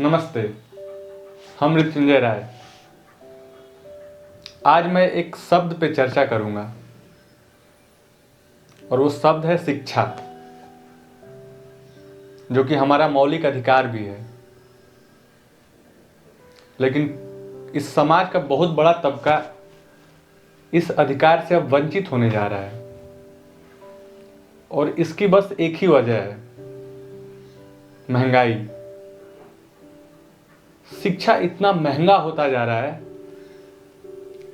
नमस्ते। हम मृत्युंजय राय। आज मैं एक शब्द पे चर्चा करूंगा और वो शब्द है शिक्षा, जो कि हमारा मौलिक अधिकार भी है। लेकिन इस समाज का बहुत बड़ा तबका इस अधिकार से अब वंचित होने जा रहा है और इसकी बस एक ही वजह है, महंगाई। शिक्षा इतना महंगा होता जा रहा है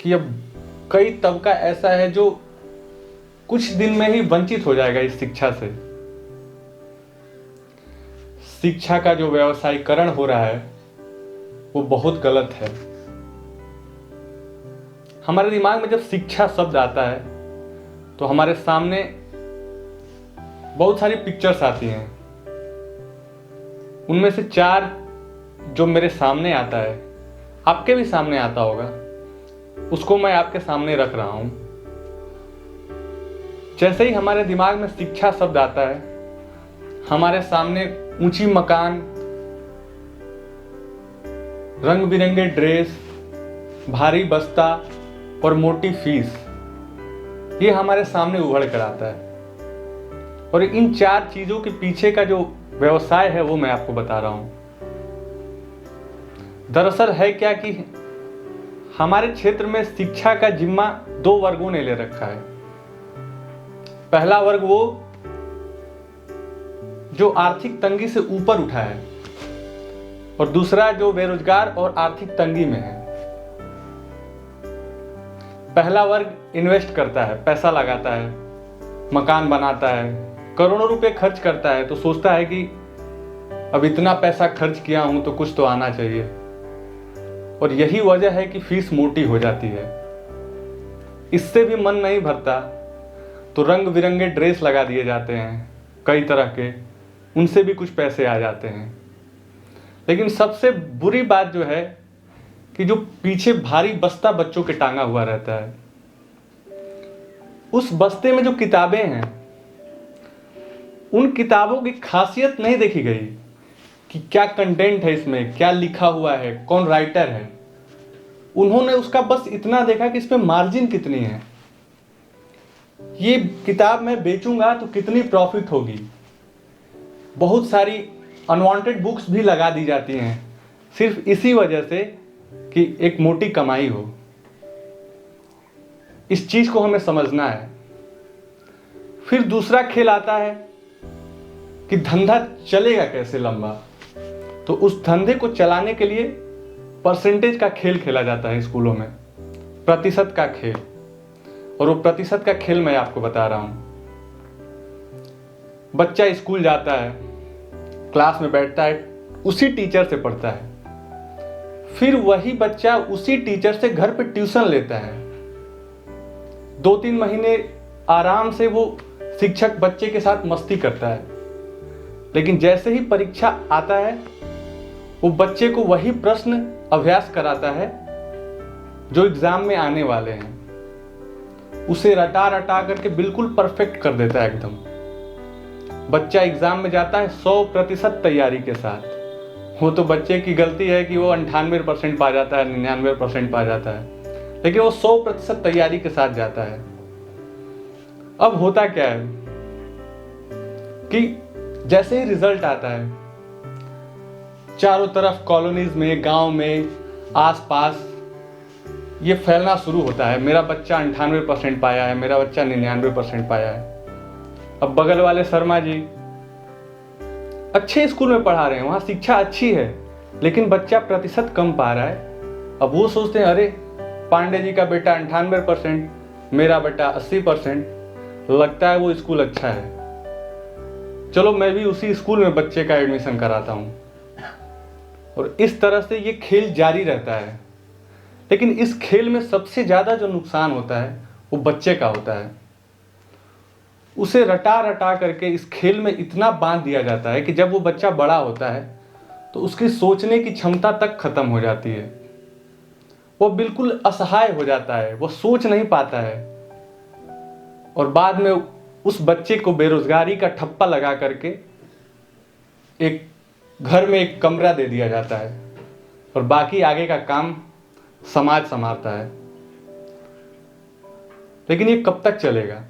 कि अब कई तबका ऐसा है जो कुछ दिन में ही वंचित हो जाएगा इस शिक्षा से। शिक्षा का जो व्यवसायीकरण हो रहा है वो बहुत गलत है। हमारे दिमाग में जब शिक्षा शब्द आता है तो हमारे सामने बहुत सारी पिक्चर्स आती हैं। उनमें से 4 जो मेरे सामने आता है, आपके भी सामने आता होगा, उसको मैं आपके सामने रख रहा हूं। जैसे ही हमारे दिमाग में शिक्षा शब्द आता है, हमारे सामने ऊंची मकान, रंग बिरंगे ड्रेस, भारी बस्ता और मोटी फीस, ये हमारे सामने उभर कर आता है। और इन 4 चीजों के पीछे का जो व्यवसाय है वो मैं आपको बता रहा हूं। दरअसल है क्या कि हमारे क्षेत्र में शिक्षा का जिम्मा 2 वर्गों ने ले रखा है। पहला वर्ग वो जो आर्थिक तंगी से ऊपर उठा है और दूसरा जो बेरोजगार और आर्थिक तंगी में है। पहला वर्ग इन्वेस्ट करता है, पैसा लगाता है, मकान बनाता है, करोड़ों रुपए खर्च करता है, तो सोचता है कि अब इतना पैसा खर्च किया हूं तो कुछ तो आना चाहिए। और यही वजह है कि फीस मोटी हो जाती है। इससे भी मन नहीं भरता तो रंग बिरंगे ड्रेस लगा दिए जाते हैं कई तरह के, उनसे भी कुछ पैसे आ जाते हैं। लेकिन सबसे बुरी बात जो है कि जो पीछे भारी बस्ता बच्चों के टांगा हुआ रहता है, उस बस्ते में जो किताबें हैं, उन किताबों की खासियत नहीं देखी गई कि क्या कंटेंट है इसमें, क्या लिखा हुआ है, कौन राइटर है। उन्होंने उसका बस इतना देखा कि इसमें मार्जिन कितनी है, ये किताब मैं बेचूंगा तो कितनी प्रॉफिट होगी। बहुत सारी अनवांटेड बुक्स भी लगा दी जाती हैं सिर्फ इसी वजह से कि एक मोटी कमाई हो। इस चीज को हमें समझना है। फिर दूसरा खेल आता है कि धंधा चलेगा कैसे लंबा, तो उस धंधे को चलाने के लिए परसेंटेज का खेल खेला जाता है स्कूलों में, प्रतिशत का खेल। और वो प्रतिशत का खेल मैं आपको बता रहा हूं। बच्चा स्कूल जाता है, क्लास में बैठता है, उसी टीचर से पढ़ता है, फिर वही बच्चा उसी टीचर से घर पे ट्यूशन लेता है। 2-3 महीने आराम से वो शिक्षक बच्चे के साथ मस्ती करता है, लेकिन जैसे ही परीक्षा आता है वो बच्चे को वही प्रश्न अभ्यास कराता है जो एग्जाम में आने वाले हैं। उसे रटा रटा करके बिल्कुल परफेक्ट कर देता है एकदम। बच्चा एग्जाम में जाता है 100% तैयारी के साथ। वो तो बच्चे की गलती है कि वो 98% पा जाता है, 99% पा जाता है, लेकिन वो 100% तैयारी के साथ जाता है। अब होता क्या है कि जैसे ही रिजल्ट आता है, चारों तरफ कॉलोनीज में, गांव में, आसपास ये फैलना शुरू होता है, मेरा बच्चा 98% पाया है, मेरा बच्चा 99% पाया है। अब बगल वाले शर्मा जी अच्छे स्कूल में पढ़ा रहे हैं, वहां शिक्षा अच्छी है, लेकिन बच्चा प्रतिशत कम पा रहा है। अब वो सोचते हैं, अरे पांडे जी का बेटा 98%, मेरा बेटा 80%, लगता है वो स्कूल अच्छा है, चलो मैं भी उसी स्कूल में बच्चे का एडमिशन कराता हूं। और इस तरह से ये खेल जारी रहता है। लेकिन इस खेल में सबसे ज्यादा जो नुकसान होता है वो बच्चे का होता है। उसे रटा रटा करके इस खेल में इतना बांध दिया जाता है कि जब वो बच्चा बड़ा होता है तो उसकी सोचने की क्षमता तक खत्म हो जाती है। वो बिल्कुल असहाय हो जाता है, वो सोच नहीं पाता है। और बाद में उस बच्चे को बेरोजगारी का ठप्पा लगा करके एक घर में एक कमरा दे दिया जाता है और बाकी आगे का काम समाज संभालता है। लेकिन ये कब तक चलेगा?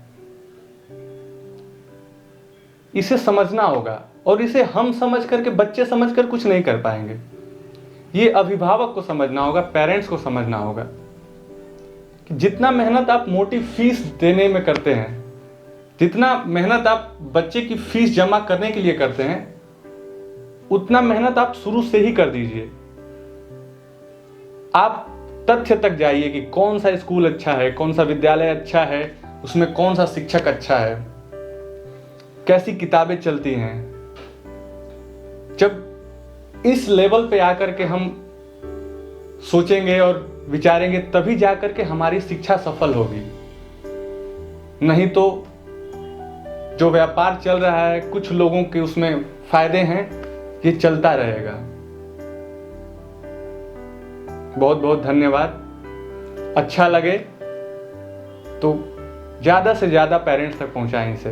इसे समझना होगा, और इसे हम समझ करके, बच्चे समझ कर कुछ नहीं कर पाएंगे। ये अभिभावक को समझना होगा, पेरेंट्स को समझना होगा कि जितना मेहनत आप मोटी फीस देने में करते हैं, जितना मेहनत आप बच्चे की फीस जमा करने के लिए करते हैं, उतना मेहनत आप शुरू से ही कर दीजिए। आप तथ्य तक जाइए कि कौन सा स्कूल अच्छा है, कौन सा विद्यालय अच्छा है, उसमें कौन सा शिक्षक अच्छा है, कैसी किताबें चलती हैं। जब इस लेवल पे आकर के हम सोचेंगे और विचारेंगे, तभी जाकर के हमारी शिक्षा सफल होगी। नहीं तो जो व्यापार चल रहा है, कुछ लोगों के उसमें फायदे हैं, ये चलता रहेगा। बहुत बहुत धन्यवाद। अच्छा लगे तो ज़्यादा से ज़्यादा पेरेंट्स तक पहुंचाएं इसे।